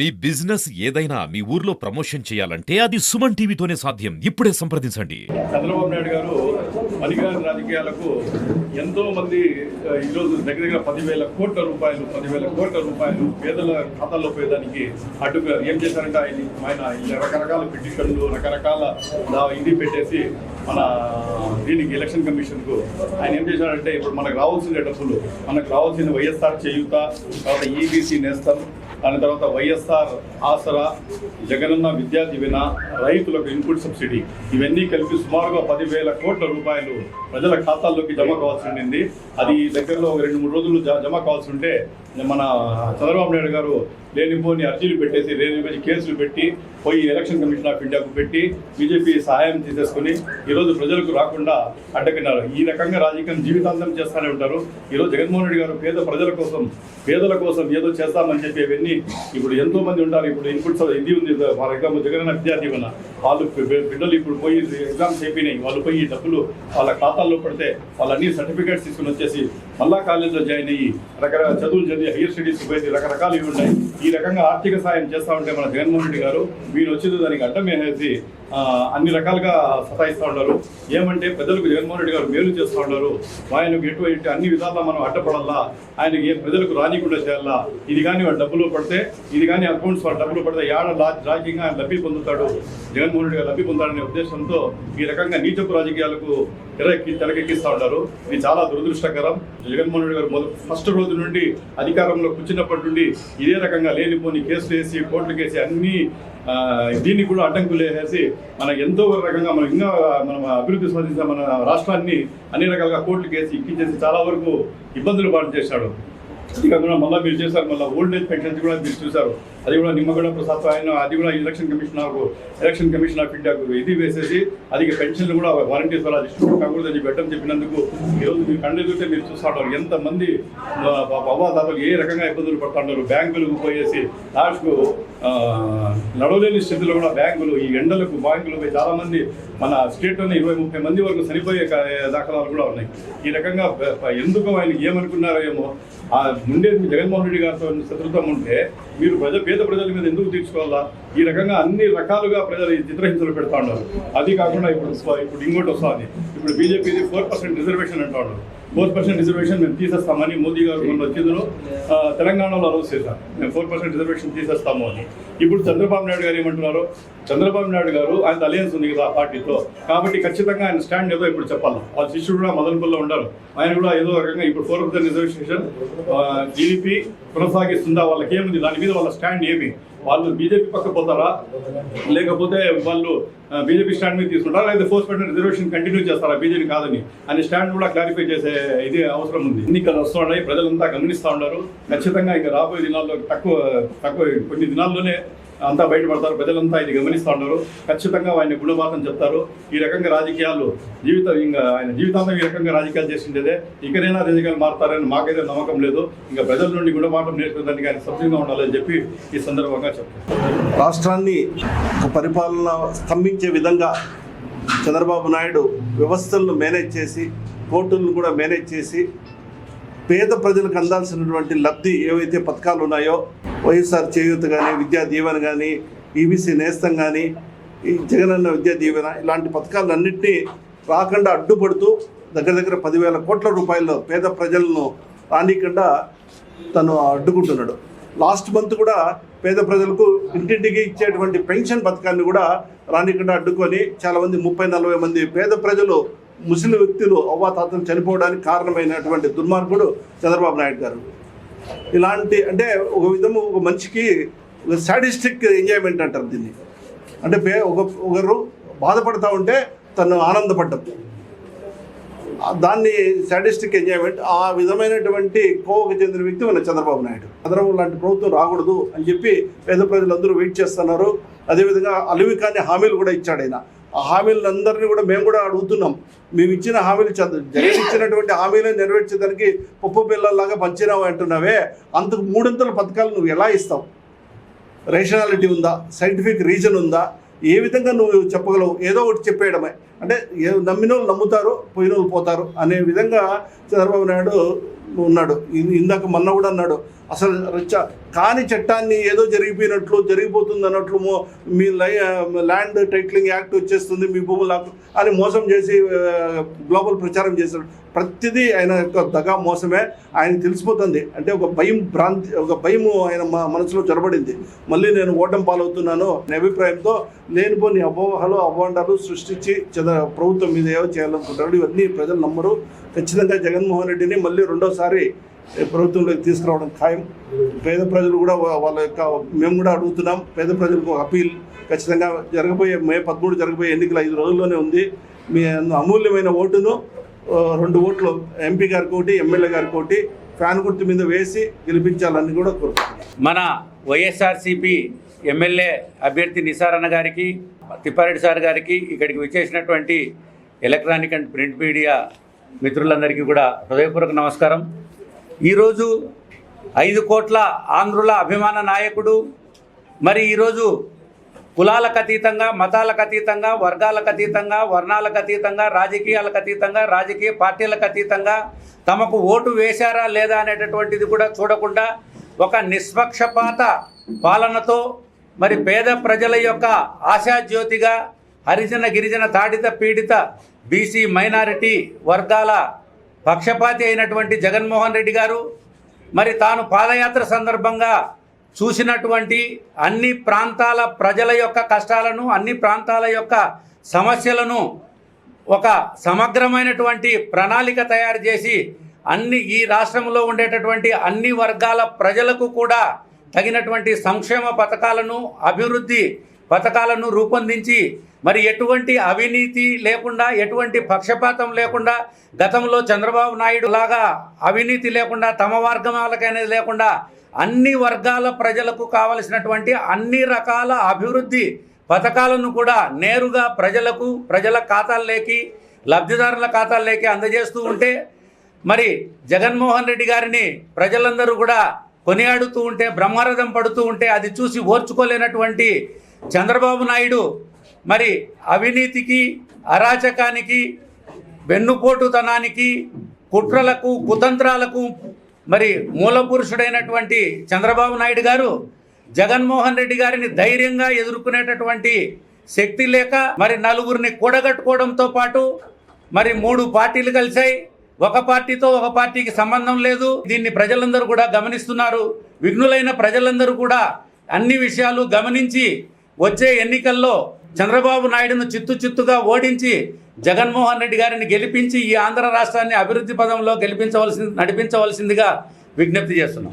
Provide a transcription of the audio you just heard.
మీ business ఏదైనా మీ ఊర్లో promotion చేయాలంటే అది సుమన్ టీవీతోనే సాధ్యం. ఇప్పుడే సంప్రదించండి. చంద్రబాబు నాయుడు గారు పనికిరాని రాజకీయాలకు ఎంతో మంది ఈరోజు దగ్గర 10,000 కోట్ల రూపాయలు పేదల ఖాతాల్లో పోయేదానికి అడ్డుగా ఏం చేశారంటే ఆయన రకరకాల పిటిషన్లు రకరకాల ఇది పెట్టేసి మన దీనికి ఎలక్షన్ కమిషన్కు ఆయన ఏం చేశాడంటే ఇప్పుడు మనకు రావాల్సిన డబ్బులు మనకు రావాల్సిన వైఎస్ఆర్ చేయూత, తర్వాత ఈబీసీ నేస్తం, దాని తర్వాత వైఎస్ఆర్ ఆసరా, జగనన్న విద్యా దీవెన, రైతులకు ఇన్పుట్ సబ్సిడీ, ఇవన్నీ కలిపి సుమారుగా 10,000 కోట్ల రూపాయలు ప్రజల ఖాతాల్లోకి జమ కావాల్సి ఉండింది. అది దగ్గరలో 2-3 రోజులు జమ కావాల్సి ఉంటే మన చంద్రబాబు నాయుడు గారు లేనిపోని అర్జీలు పెట్టేసి లేనిపోని కేసులు పెట్టి పోయి ఎలక్షన్ కమిషన్ ఆఫ్ ఇండియాకు పెట్టి బీజేపీ సహాయం తీసేసుకుని ఈరోజు ప్రజలకు రాకుండా అడ్డకిన్నారు. ఈ రకంగా రాజకీయం జీవితాంతం చేస్తూనే ఉంటారు. ఈరోజు జగన్మోహన్ రెడ్డి గారు పేదల కోసం ఏదో చేస్తామని చెప్పి ఇవన్నీ ఇప్పుడు ఎంతో మంది ఉంటారు. ఇప్పుడు ఇన్పుట్స్ ఇది ఉంది, ఫర్ ఎగ్జాంపుల్ జగనన్న విద్యా దీవెన, వాళ్ళు బిడ్డలు ఇప్పుడు పోయి ఎగ్జామ్స్ అయిపోయినాయి, వాళ్ళు పోయి డబ్బులు వాళ్ళ ఖాతాల్లో పడితే వాళ్ళన్నీ సర్టిఫికేట్స్ తీసుకుని వచ్చేసి మళ్ళా కాలేజీలో జాయిన్ అయ్యి రకరకాల చదువులు చదివి హైయర్ స్టడీస్ పోయి రకరకాలు ఇవి ఉన్నాయి. ఈ రకంగా ఆర్థిక సాయం చేస్తూ ఉంటే మన జగన్మోహన్ రెడ్డి గారు వీళ్ళు వచ్చేది దానికి అడ్డం వేసేసి అన్ని రకాలుగా సతాయిస్తూ ఉన్నారు. ఏమంటే ప్రజలకు జగన్మోహన్ రెడ్డి గారు మేలు చేస్తూ ఉన్నారు. ఆయనకు ఎటువంటి అన్ని విధాలా మనం అడ్డపడాలా, ఆయనకి ప్రజలకు రానికుండా చేయాలా. ఇది కానీ వాడు డబ్బులు పడితే, ఇది కానీ అకౌంట్స్ వాడు డబ్బులు పడితే రాజకీయంగా ఆయన లబ్ధి పొందుతాడు, జగన్మోహన్ రెడ్డి గారు లబ్ధి పొందాలనే ఉద్దేశంతో ఈ రకంగా నీచపు రాజకీయాలకు తెరకెక్కిస్తూ ఉంటారు. ఇది చాలా దురదృష్టకరం. జగన్మోహన్ రెడ్డి గారు ఫస్ట్ రోజు నుండి అధికారంలో కూర్చున్నప్పటి నుండి ఇదే రకంగా లేనిపోని కేసులు వేసి కోర్టులు వేసి అన్ని దీన్ని కూడా అడ్డంకులు వేసేసి మన ఎంతో రకంగా మనం అభివృద్ధి సాధించిన మన రాష్ట్రాన్ని అన్ని రకాలుగా కోర్టులు కేసి ఎక్కించేసి చాలా వరకు ఇబ్బందులు పాటు చేశాడు. అది కాకుండా మళ్ళీ మీరు చేశారు, మళ్ళీ ఓల్డ్ ఏజ్ పెన్షన్స్ కూడా మీరు చూశారు. అది కూడా నిమ్మగడ్డ ప్రసాద్ ఆయన అది కూడా ఎలక్షన్ కమిషన్ ఆఫ్ ఇండియాకు ఇది వేసేసి అది పెన్షన్లు కూడా వాలంటీర్స్ వల్ల డిస్ట్రిబ్యూట్ కాకూడదని పెట్టడం చెప్పినందుకు ఈరోజు మీరు కండెదుటే మీరు చూస్తూ ఉంటారు ఎంతమంది అవ్వాదాతలు ఏ రకంగా ఇబ్బందులు పడుతున్నారు. బ్యాంకులకు పోయేసి లాస్ట్కు నడవలేని స్థితిలో కూడా బ్యాంకులు ఈ ఎండలకు బ్యాంకులు పోయి చాలామంది మన స్టేట్లోనే 20-30 మంది వరకు చనిపోయే దాఖలాలు కూడా ఉన్నాయి. ఈ రకంగా ఎందుకు ఆయన ఏమనుకున్నారో ఏమో ఉండేది జగన్మోహన్ రెడ్డి గారితో శత్రుత్వం ఉంటే మీరు పేద ప్రజల మీద ఎందుకు తీర్చుకోవాలా? ఈ రకంగా అన్ని రకాలుగా ప్రజలు చిత్రహింసలు పెడతా ఉన్నారు. అది కాకుండా ఇప్పుడు ఇంకోటి వస్తుంది. ఇప్పుడు బీజేపీది 4% రిజర్వేషన్ అంటా ఉన్నారు. 4% రిజర్వేషన్ మేము తీసేస్తామని మోదీ గారు మొన్న వచ్చేందులో తెలంగాణలో అనౌన్స్ చేశారు, మేము 4% రిజర్వేషన్ తీసేస్తాము అని. ఇప్పుడు చంద్రబాబు నాయుడు గారు ఏమంటున్నారు? చంద్రబాబు నాయుడు గారు ఆయన అలయన్స్ ఉంది కదా ఆ పార్టీతో, కాబట్టి ఖచ్చితంగా ఆయన స్టాండ్ ఏదో ఇప్పుడు చెప్పాలి. వాళ్ళ శిష్యుడు కూడా మదనపల్లిలో ఉండారు, ఆయన కూడా ఏదో రకంగా ఇప్పుడు 4% రిజర్వేషన్ టీడీపీ కొనసాగిస్తుందా, వాళ్ళకి ఏముంది, దాని మీద వాళ్ళ స్టాండ్ ఏమి? వాళ్ళు బీజేపీ పక్క పోతారా, లేకపోతే వాళ్ళు బీజేపీ స్టాండ్ మీద తీసుకుంటారా, లేదా 4% రిజర్వేషన్ కంటిన్యూ చేస్తారా బీజేపీ కాదని అని స్టాండ్ కూడా క్లారిఫై చేసే ఇది అవసరం ఉంది. ఎన్నికలు వస్తున్నాయి, ప్రజలంతా గమనిస్తూ ఉన్నారు. ఖచ్చితంగా ఇంకా రాబోయే దినాల్లో తక్కువ కొన్ని దినాల్లోనే అంతా బయటపడతారు. ప్రజలంతా ఇది గమనిస్తూ ఉన్నారు. ఖచ్చితంగా ఆయన గుణపాఠం చెప్తారు. ఈ రకంగా రాజకీయాలు ఆయన జీవితాంతం ఈ రకంగా రాజకీయాలు చేసిండేదే. ఇకనైనా రాజకీయాలు మారుతారని మాకైతే నమ్మకం లేదు. ఇంకా ప్రజల నుండి గుణపాఠం నేర్చుకోవడానికి ఆయన సభ్యంగా ఉండాలని చెప్పి ఈ సందర్భంగా చెప్తారు. రాష్ట్రాన్ని ఒక పరిపాలన స్తంభించే విధంగా చంద్రబాబు నాయుడు వ్యవస్థలను మేనేజ్ చేసి, కోర్టులను కూడా మేనేజ్ చేసి, పేద ప్రజలకు అందాల్సినటువంటి లబ్ధి ఏవైతే పథకాలు ఉన్నాయో, వైఎస్ఆర్ చేయూత కానీ, విద్యా దీవెన కానీ, ఈబీసీ నేస్తం కానీ, ఈ జగనన్న విద్యా దీవెన, ఇలాంటి పథకాలన్నింటినీ రాకుండా అడ్డుపడుతూ దగ్గర 10,000 కోట్ల రూపాయలు పేద ప్రజలను రానికుండా తను అడ్డుకుంటున్నాడు. లాస్ట్ మంత్ కూడా పేద ప్రజలకు ఇంటింటికి ఇచ్చేటువంటి పెన్షన్ పథకాన్ని కూడా రానికుండా అడ్డుకొని చాలామంది 30-40 మంది పేద ప్రజలు, ముస్లిం వ్యక్తులు అవ్వాతాతలు చనిపోవడానికి కారణమైనటువంటి దుర్మార్గుడు చంద్రబాబు నాయుడు గారు. ఇలాంటి అంటే ఒక మనిషికి ఒక సాడిస్టిక్ ఎంజాయ్మెంట్ అంటారు దీన్ని. అంటే ఒకరు బాధపడతా ఉంటే తను ఆనందపడ్డం, దాన్ని సాడిస్టిక్ ఎంజాయ్మెంట్. ఆ విధమైనటువంటి కోవకు చెందిన వ్యక్తి మన చంద్రబాబు నాయుడు. చంద్రబాబు లాంటి ప్రభుత్వం రాకూడదు అని చెప్పి పేద ప్రజలందరూ వెయిట్ చేస్తున్నారు. అదేవిధంగా అలివి కాని హామీలు కూడా ఇచ్చాడు ఆయన. ఆ హామీలందరినీ కూడా మేము కూడా అడుగుతున్నాం. మేము ఇచ్చిన హామీలు జగన్ ఇచ్చినటువంటి హామీలను నెరవేర్చేదానికి పప్పు బిళ్ళలాగా పంచినావు అంటున్నావే, అంతకు 300 పథకాలు నువ్వు ఎలా ఇస్తావు? రేషనాలిటీ ఉందా? సైంటిఫిక్ రీజన్ ఉందా? ఏ విధంగా నువ్వు చెప్పగలవు? ఏదో ఒకటి చెప్పేయడమే. అంటే నమ్మిన వాళ్ళు నమ్ముతారు, పోయిన వాళ్ళు పోతారు అనే విధంగా చంద్రబాబు నాయుడు ఉన్నాడు. ఇందాక మొన్న కూడా అన్నాడు, అసలు కాని చట్టాన్ని ఏదో జరిగిపోయినట్లు జరిగిపోతుంది అన్నట్లు మీ ల్యాండ్ టైటిలింగ్ యాక్ట్ వచ్చేస్తుంది మీ భూములు అని మోసం చేసి గ్లోబల్ ప్రచారం చేశాడు. ప్రతిదీ ఆయన యొక్క దగా మోసమే. ఆయన తెలిసిపోతుంది అంటే ఒక భయము ఆయన మనసులో చొరబడింది. మళ్ళీ నేను ఓటమి పాలవుతున్నాను అనే అభిప్రాయంతో లేనిపోని అపోహలు అభాండాలు సృష్టించి ప్రభుత్వం మీద ఏవో చేయాలనుకుంటారు. ఇవన్నీ ప్రజలు నమ్మరు. ఖచ్చితంగా జగన్మోహన్ రెడ్డిని మళ్ళీ రెండోసారి ప్రభుత్వంలోకి తీసుకురావడం ఖాయం. పేద ప్రజలు కూడా వాళ్ళ యొక్క మేము కూడా అడుగుతున్నాం. పేద ప్రజలకు అపీల్ ఖచ్చితంగా మే 13 జరగబోయే ఎన్నికలు 5 రోజుల్లోనే ఉంది. మీ అమూల్యమైన ఓటును 2 ఓట్లు ఎంపీ గారికి ఒకటి ఎమ్మెల్యే గారికి ఒకటి ఫ్యాన్ గుర్తు మీద వేసి గెలిపించాలని కూడా కోరుతున్నాం. మన వైఎస్ఆర్సీపీ ఎమ్మెల్యే అభ్యర్థి నిసార్ అన్న గారికి, తిప్పారెడ్డి సార్ గారికి, ఇక్కడికి విచ్చేసినటువంటి ఎలక్ట్రానిక్ అండ్ ప్రింట్ మీడియా మిత్రులందరికీ కూడా హృదయపూర్వక నమస్కారం. ఈరోజు 5 కోట్ల ఆంధ్రుల అభిమాన నాయకుడు, మరి ఈరోజు కులాలకు అతీతంగా, మతాలకు అతీతంగా, వర్గాలకు అతీతంగా, వర్ణాలకు అతీతంగా, రాజకీయాలకు అతీతంగా, రాజకీయ పార్టీలకు అతీతంగా తమకు ఓటు వేశారా లేదా అనేటటువంటిది కూడా చూడకుండా ఒక నిష్పక్షపాత పాలనతో మరి పేద ప్రజల యొక్క ఆశాజ్యోతిగా హరిజన గిరిజన తాడిత పీడిత బీసీ మైనారిటీ వర్గాల పక్షపాతి అయినటువంటి జగన్మోహన్ రెడ్డి గారు మరి తాను పాదయాత్ర సందర్భంగా చూసినటువంటి అన్ని ప్రాంతాల ప్రజల యొక్క కష్టాలను, అన్ని ప్రాంతాల యొక్క సమస్యలను ఒక సమగ్రమైనటువంటి ప్రణాళిక తయారు చేసి ఈ రాష్ట్రంలో ఉండేటటువంటి అన్ని వర్గాల ప్రజలకు కూడా తగినటువంటి సంక్షేమ పథకాలను, అభివృద్ధి పథకాలను రూపొందించి మరి ఎటువంటి అవినీతి లేకుండా, ఎటువంటి పక్షపాతం లేకుండా, గతంలో చంద్రబాబు నాయుడు లాగా అవినీతి లేకుండా, తమ వర్గాలకనేది లేకుండా అన్ని వర్గాల ప్రజలకు కావలసినటువంటి అన్ని రకాల అభివృద్ధి పథకాలను కూడా నేరుగా ప్రజలకు, ప్రజల ఖాతాల్లోకి, లబ్ధిదారుల ఖాతాల్లోకి అందజేస్తూ ఉంటే మరి జగన్మోహన్ రెడ్డి గారిని ప్రజలందరూ కూడా కొనియాడుతూ ఉంటే, బ్రహ్మరథం పడుతూ ఉంటే అది చూసి ఓర్చుకోలేనటువంటి చంద్రబాబు నాయుడు మరి అవినీతికి, అరాచకానికి, వెన్నుపోటుతనానికి, కుట్రలకు, కుతంత్రాలకు మరి మూలపురుషుడైనటువంటి చంద్రబాబు నాయుడు గారు జగన్మోహన్ రెడ్డి గారిని ధైర్యంగా ఎదుర్కొనేటటువంటి శక్తి లేక మరి నలుగురిని కూడగట్టుకోవడంతో పాటు మరి 3 పార్టీలు కలిశాయి. ఒక పార్టీతో ఒక పార్టీకి సంబంధం లేదు. దీన్ని ప్రజలందరూ కూడా గమనిస్తున్నారు. విఘ్నులైన ప్రజలందరూ కూడా అన్ని విషయాలు గమనించి వచ్చే ఎన్నికల్లో చంద్రబాబు నాయుడును చిత్తుగా ఓడించి జగన్మోహన్ రెడ్డి గారిని గెలిపించి ఈ ఆంధ్ర రాష్ట్రాన్ని అభివృద్ధి పదంలో నడిపించవలసిందిగా విజ్ఞప్తి చేస్తున్నాం.